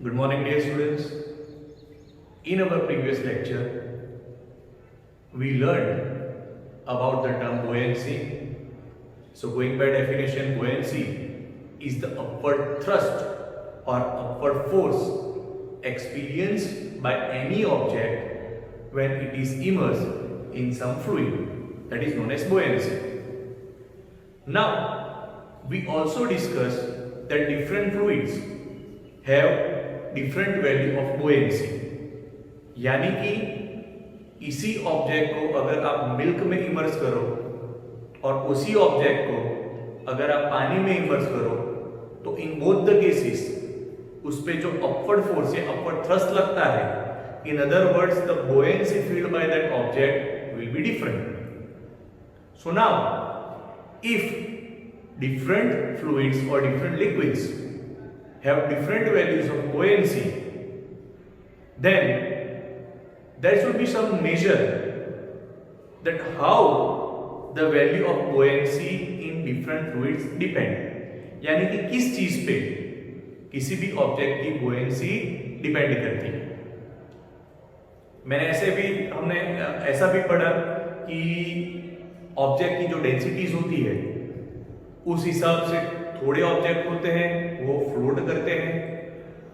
Good morning, dear students. In our previous lecture, we learned about the term buoyancy. So, going by definition, buoyancy is the upward thrust or upward force experienced by any object when it is immersed in some fluid. That is known as buoyancy. Now, we also discussed that different fluids have different value of buoyancy, यानी कि इसी object को अगर आप milk में immerse करो और उसी ऑब्जेक्ट को अगर आप पानी में इमर्स करो तो इन बोथ द केसेस उस पे जो अपवर्ड फोर्स या अपवर्ड थ्रस्ट लगता है, in other words the buoyancy field by that object will be different. So now if different fluids और different liquids have different values of buoyancy, then there should be some measure that how the value of buoyancy in different fluids depend. यानी कि किस चीज पे किसी भी object की buoyancy depend करती है. हमने ऐसा भी पढ़ा कि ऑब्जेक्ट की जो डेंसिटीज होती है उस हिसाब से थोड़े ऑब्जेक्ट होते हैं वो फ्लोट करते हैं,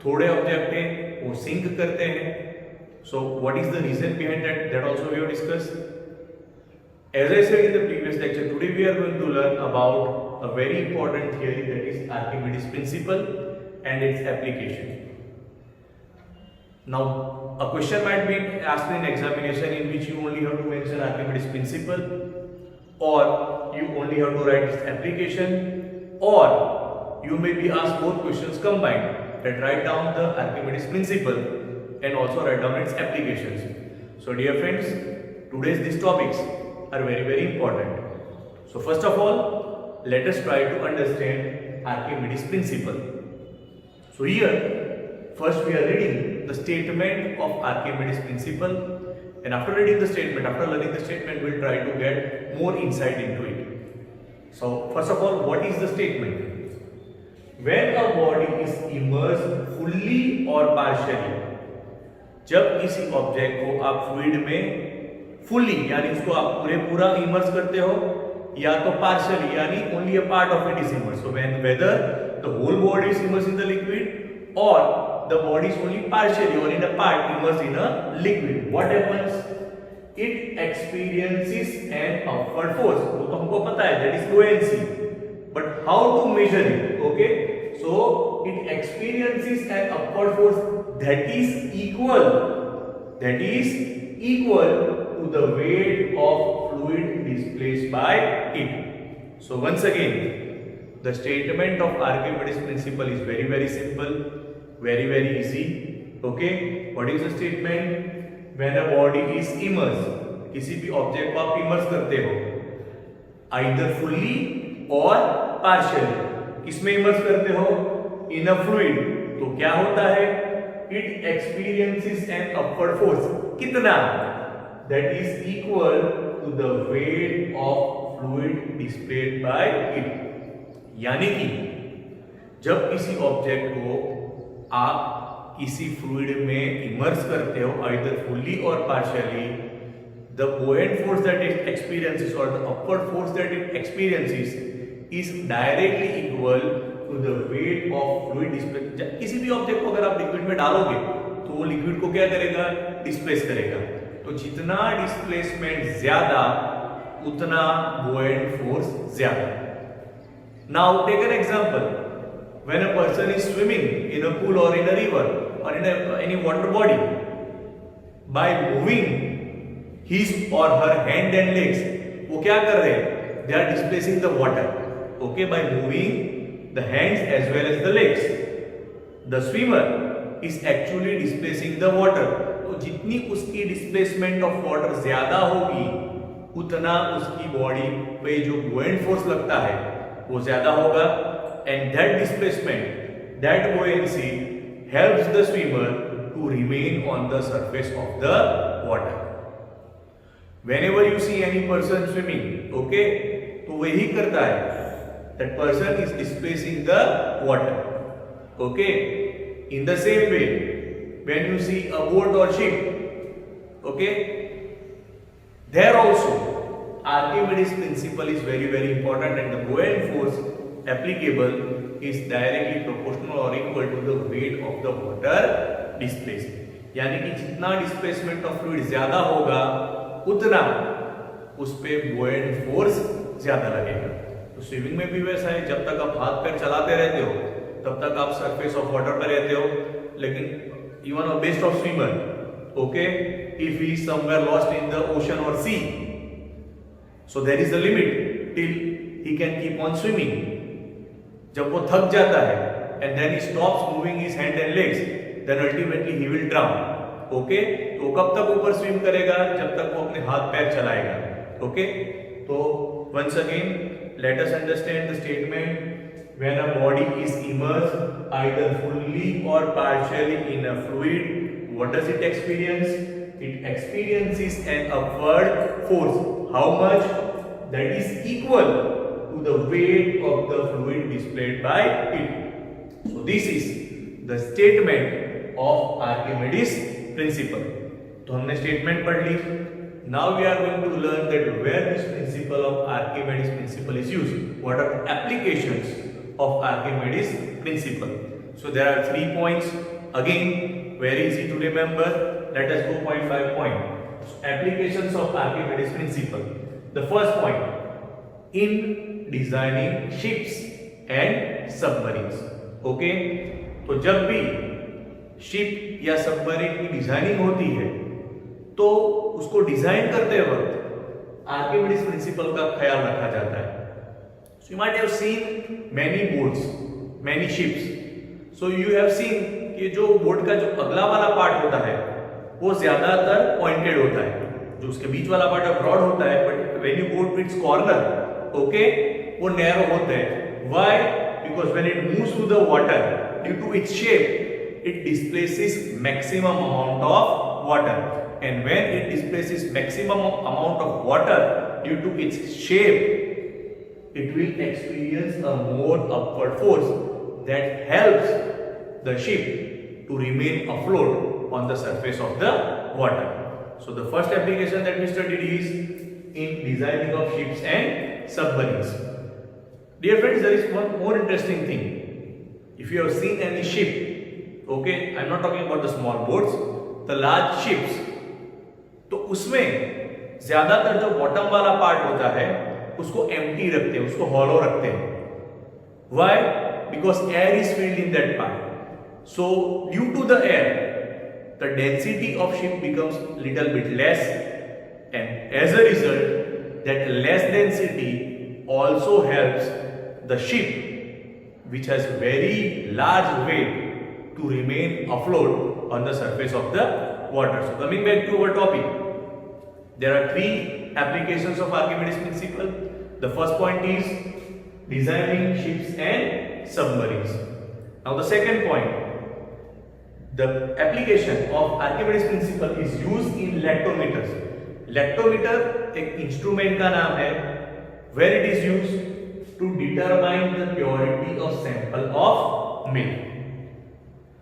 थोड़े ऑब्जेक्ट हैं वो सिंक करते हैं. So what is the reason behind that also we have discussed. As I said in the previous lecture, today we are going to learn about a very important theory that is Archimedes principle and its application. Now a question might be asked in examination in which you only have to mention Archimedes principle, or you only have to write its application, or you may be asked both questions combined, that write down the Archimedes principle and also write down its applications. So dear friends, today's these topics are very important. So first of all, let us try to understand Archimedes principle. So here first we are reading the statement of Archimedes principle, and after reading the statement, after learning the statement, we'll try to get more insight into it. So first of all, what is the statement? When a body is immersed fully or partially, जब किसी object को आप fluid में fully यानी उसको आप पूरा immerse करते हो, या तो पार्शियली यानी only a part of it is immerse. So when whether the whole body is immerse in the liquid और the body is only partially or in a part immersed in a liquid, what happens? It experiences an upward force. वो तो हमको पता है, that is buoyancy. But how to measure it? Okay, so it experiences an upward force that is equal to the weight of fluid displaced by it. So once again, the statement of Archimedes principle is very simple, very easy. Okay, what is the statement? When a body is immersed, किसी भी object को आप immerse करते हो either fully or partially. किसमें immerse करते हो? in a fluid. तो क्या होता है? it experiences an upward force. कितना? that is equal to the weight of fluid displayed by it. यानी कि जब किसी ऑब्जेक्ट को आप किसी फ्लूइड में इमर्स करते हो either fully or partially, the buoyant force that it experiences or the upward force that it experiences is directly equal to the weight of fluid displaced. किसी भी ऑब्जेक्ट को अगर आप लिक्विड में डालोगे तो वो लिक्विड को क्या करेगा? डिस्प्लेस करेगा. तो जितना डिस्प्लेसमेंट ज्यादा उतना buoyant force ज्यादा. Now take an example. When a person is swimming in a pool or in a river or in any water body, by moving his or her hand and legs, वो क्या कर रहे हैं? They are displacing the water. Okay, by moving the hands as well as the legs, the swimmer is actually displacing the water. तो जितनी उसकी displacement of water ज्यादा होगी, उतना उसकी बॉडी पे जो buoyant force लगता है वो ज्यादा होगा. And that displacement, that buoyancy helps the swimmer to remain on the surface of the water. Whenever you see any person swimming, okay, तो वही करता है, that person is displacing the water. Okay, In the same way, when you see a boat or ship, okay, there also Archimedes principle is very important, and the buoyant force applicable is directly proportional or equal to the weight of the water displaced. यानी कि जितना displacement of fluid ज्यादा होगा उतना उस पे buoyant force ज्यादा लगेगा. तो स्विमिंग में भी वैसा है, जब तक आप हाथ पैर चलाते रहते हो तब तक आप सरफेस ऑफ वाटर पर रहते हो. लेकिन even a best of swimmer, okay, if he is somewhere lost in the ocean और sea, so there is a limit till he can keep on swimming. जब वो थक जाता है and then he stops moving his hand and legs, then ultimately he will drown. Okay, तो कब तक ऊपर स्विम करेगा? जब तक वो अपने हाथ पैर चलाएगा. ओके, तो once again let us understand the statement. When a body is immersed either fully or partially in a fluid, what does it experience? It experiences an upward force. How much? That is equal to the weight of the fluid displayed by it. So this is the statement of Archimedes principle. तो हमने statement पढ़ ली. Now we are going to learn that where this principle of Archimedes principle is used. What are the applications of Archimedes principle? So there are 3 points. Again, very easy to remember. Let us go point by point. So, applications of Archimedes principle. The first point, in designing ships and submarines. Okay, तो जब भी ship या submarine की designing होती है तो उसको design करते वक्त आर्किमिडीज प्रिंसिपल का ख्याल रखा जाता है. So you might have seen many boats, many ships. So you have seen कि जो बोट का जो अगला वाला पार्ट होता है वो ज्यादातर पॉइंटेड होता है, जो उसके बीच वाला पार्ट ब्रॉड होता है, but when you go to its corner, okay, वो नैरो होते हैं. Why? Because when it moves through the water, due to its shape, it displaces maximum amount of water. And when it displaces maximum amount of water due to its shape, it will experience a more upward force that helps the ship to remain afloat on the surface of the water. So the first application that we studied is in designing of ships and submarines. Dear friends, there is one more interesting thing. If you have seen any ship, okay, I am not talking about the small boats, the large ships, तो उसमें ज्यादातर जो bottom वाला part होता है उसको empty रखते हैं, उसको हॉलो रखते हैं. Why? Because air is filled in that part. So due to the air, the density of ship becomes little bit less, and as a result, that less density also helps the ship, which has very large weight, to remain afloat on the surface of the water. So coming back to our topic, there are 3 applications of Archimedes principle. The first point is designing ships and submarines. Now the second point, the application of Archimedes principle is used in lactometers. Lactometer एक instrument का नाम है where it is used to determine the purity of sample of milk.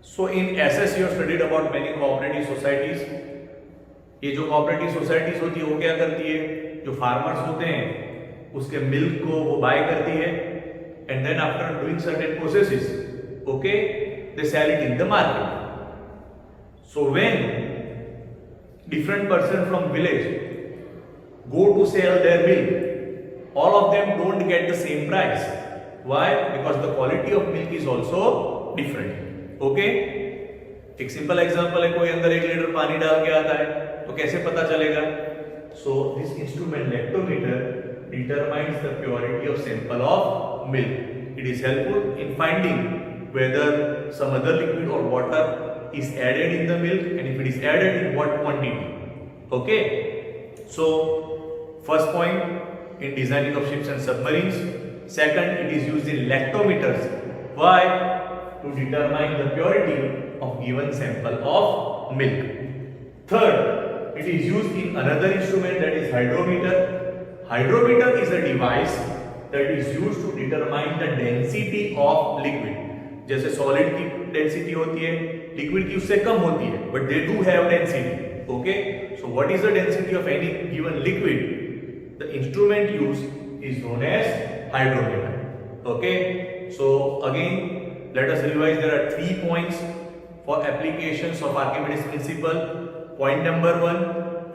So in SS you have studied about many cooperative societies. ये जो cooperative societies होती है वो क्या करती है, जो farmers होते हैं उसके मिल्क को वो बाय करती है, and then after doing certain processes, okay, they sell it in the market. So when different person from village go to sell their milk, all of them don't get the same price. Why? Because the quality of milk is also different. Okay, एक simple example है, कोई अंदर 1 litre पानी डाल के आता है तो कैसे पता चलेगा? So this instrument lactometer determines the purity of sample of milk. It is helpful in finding whether some other liquid or water is added in the milk, and if it is added in what quantity. Okay, so first point in designing of ships and submarines. Second, it is used in lactometers. Why? To determine the purity of given sample of milk. Third, it is used in another instrument, that is hydrometer. Hydrometer is a device that is used to determine the density of liquid. जैसे solid की density होती है, liquid की उससे कम होती है, but they do have density. Okay, so what is the density of any given liquid? The instrument used is known as hydrometer. Okay, so again let us revise. There are 3 points for applications of Archimedes principle. Point number 1,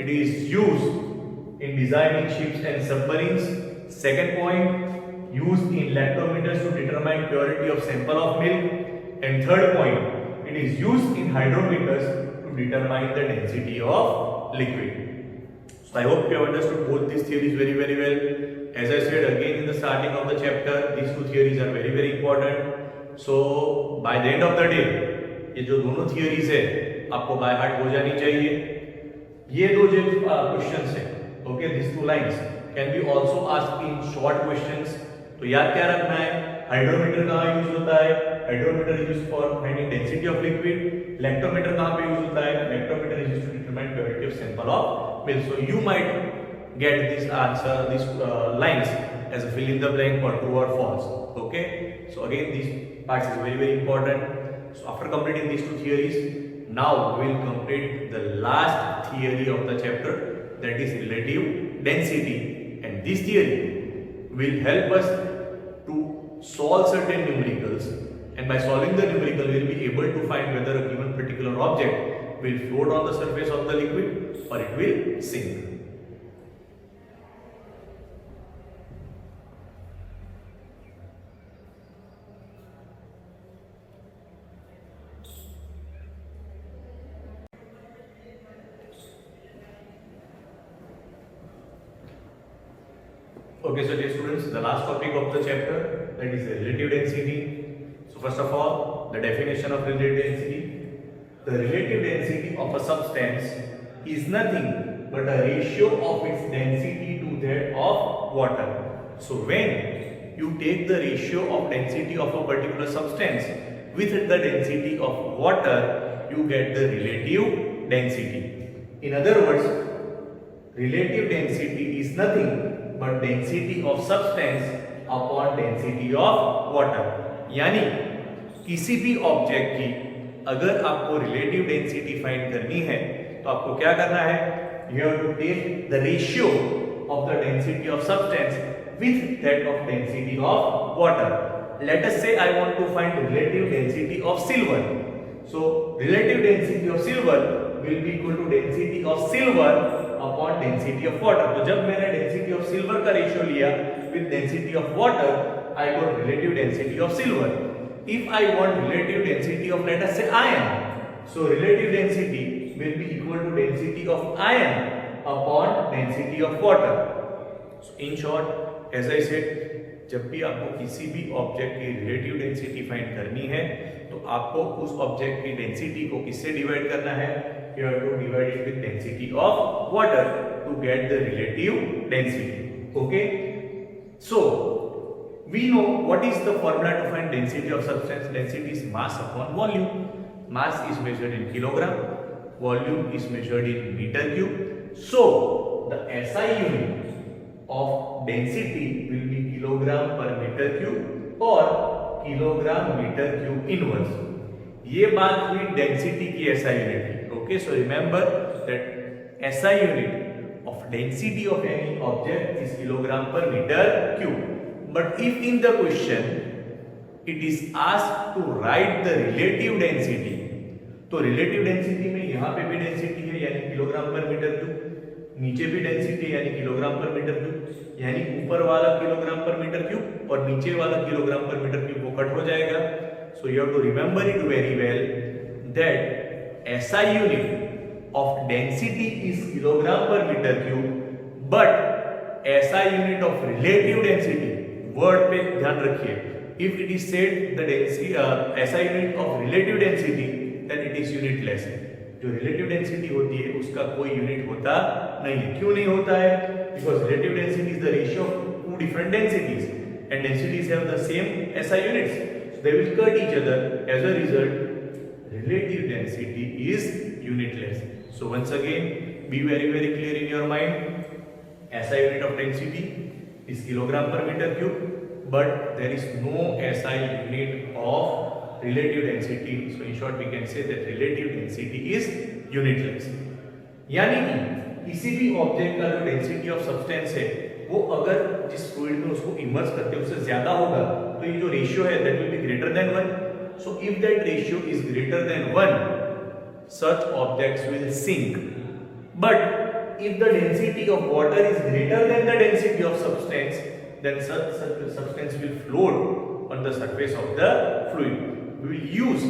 it is used in designing ships and submarines. Second point, used in lactometers to determine purity of sample of milk. And third point, it is used in hydrometers to determine the density of liquid. So I hope you have understood both these theories very well. As I said again in the starting of the chapter, these two theories are very important. So by the end of the day, ये जो दोनों theories है आपको by heart हो जानी चाहिए. ये दो जो questions है, okay, these two lines can be also asked in short questions. तो याद क्या रखना है? हाइड्रोमीटर कहाँ यूज होता है? Hydrometer is used for finding density of liquid. Lactometer कहाँ पे यूज होता है? Lactometer is used to determine purity of sample of milk. So you might get this answer, these lines as a fill in the blank or true or false. Okay, so again these parts is very important. So after completing these two theories, now we will complete the last theory of the chapter, that is relative density. And this theory will help us to solve certain numericals, and by solving the numerical we will be able to find whether a given particular object will float on the surface of the liquid or it will sink. Okay, so dear students, the last topic of the chapter, that is relative density. So first of all, the definition of relative density. The relative density of a substance is nothing but a ratio of its density to that of water. So when you take the ratio of density of a particular substance with the density of water, you get the relative density. In other words, relative density is nothing but density of substance upon density of water. यानी किसी भी object की अगर आपको relative density find करनी है तो आपको क्या करना है? You have to take the ratio of the density of substance with that of density of water. Let us say I want to find relative density of silver. So relative density of silver will be equal to density of silver upon density of water. तो जब मैंने density of silver का ratio लिया with density of water, I got relative density of silver. If I want relative density of let us say iron, so relative density will be equal to density of iron upon density of water. So in short, as I said, जब भी आपको किसी भी object की relative density find करनी है तो आपको उस ऑब्जेक्ट की डेंसिटी को किससे डिवाइड करना है? You have to divide it with density of water to get the relative density. Okay, so we know what is the formula to find density of substance. Density is mass upon volume. Mass is measured in kilogram, volume is measured in meter cube. So the SI unit of density will be kilogram per meter cube or kilogram meter cube inverse. ये बात हुई density की SI unit. Okay, so remember that SI unit of density of any object is kilogram per meter cube. But if in the question it is asked to write the relative density, तो relative density में यहाँ पे भी density है यानी kilogram पर metre cube, नीचे भी density है यानी किलोग्राम पर मीटर क्यूब, यानी ऊपर वाला किलोग्राम पर मीटर क्यूब और नीचे वाला किलोग्राम पर मीटर क्यूब वो कट हो जाएगा. So you have to remember it very well that SI unit of density is kilogram per meter cube, but SI unit of relative density, word पे ध्यान रखिए, if it is said the density SI unit of relative density, then it is unitless. जो relative density होती है उसका कोई unit होता नहीं है. क्यों नहीं होता है? Because relative density is the ratio of two different densities and densities have the same SI units, so they will cut each other. As a result, relative density is unitless. So once again, be very clear in your mind. SI unit of density is kilogram per meter cube, but there is no SI unit of relative density. So in short we can say that relative density is unitless. यानी कि किसी भी object का जो density of substance है वो अगर जिस फ्लूइड में उसको इमर्स करते हैं उससे ज्यादा होगा तो ये जो रेशियो है that will be greater than 1. So if that ratio is greater than 1, such objects will sink. But if the density of water is greater than the density of substance, then such substance will float on the surface of the fluid. We will use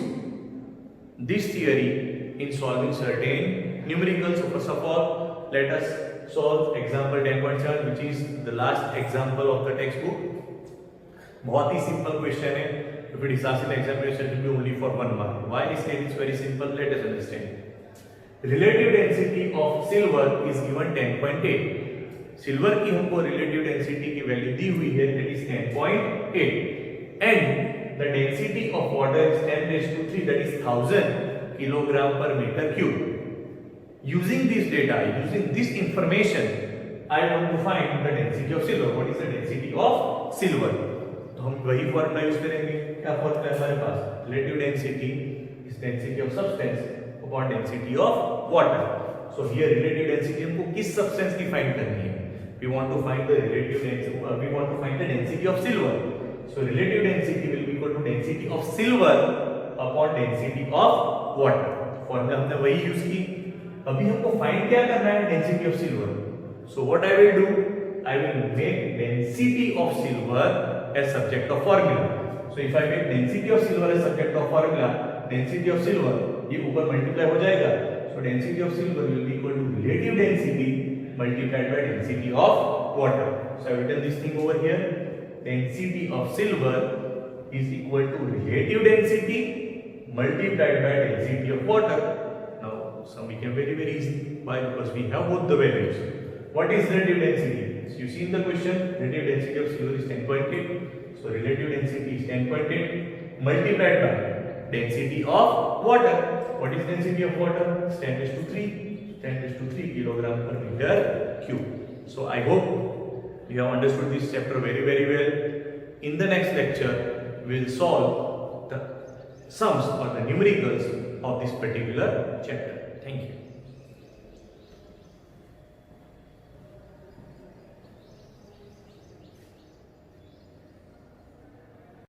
this theory in solving certain numericals. So first of all, let us solve example 10.7, which is the last example of the textbook. बहुत ही simple question है. If it is asked in the examination, it will be only for 1 mark. Why I say it's very simple? Let us understand. Relative density of silver is given 10.8. Silver की हमको relative density की value दी हुई है, that is 10.8, and the density of water is 10 raised to 3, that is 1000 kilogram per meter cube. Using this data, using this information, I want to find the density of silver. What is the density of silver? तो हम वही formula use करेंगे. क्या formula है हमारे पास? Relative density is density of substance upon density of water. So here relative density हमको किस सब्सटेंस की फाइंड करनी है? We want to find the relative density, we want to find the density of silver. So relative density will be equal to density of silver upon density of water. Formula हमने वही use की. अभी हमको find क्या करना है? Density of silver. So what I will do, I will make density of silver as subject of formula. So if I make density of silver as subject of formula, density of silver ये ऊपर multiply हो जाएगा. So density of silver will be equal to relative density multiplied by density of water. So I have written this thing over here. Density of silver is equal to relative density multiplied by density of water. Now some became very easy. Why? Because we have both the values. What is relative density? So you see in the question, relative density of silver is 10.8. So relative density is 10.8 multiplied by density of water. What is density of water? 10 raised to 3. 10 raised to 3 kilogram per meter cube. So I hope you have understood this chapter very well. In the next lecture, we will solve the sums or the numericals of this particular chapter. Thank you.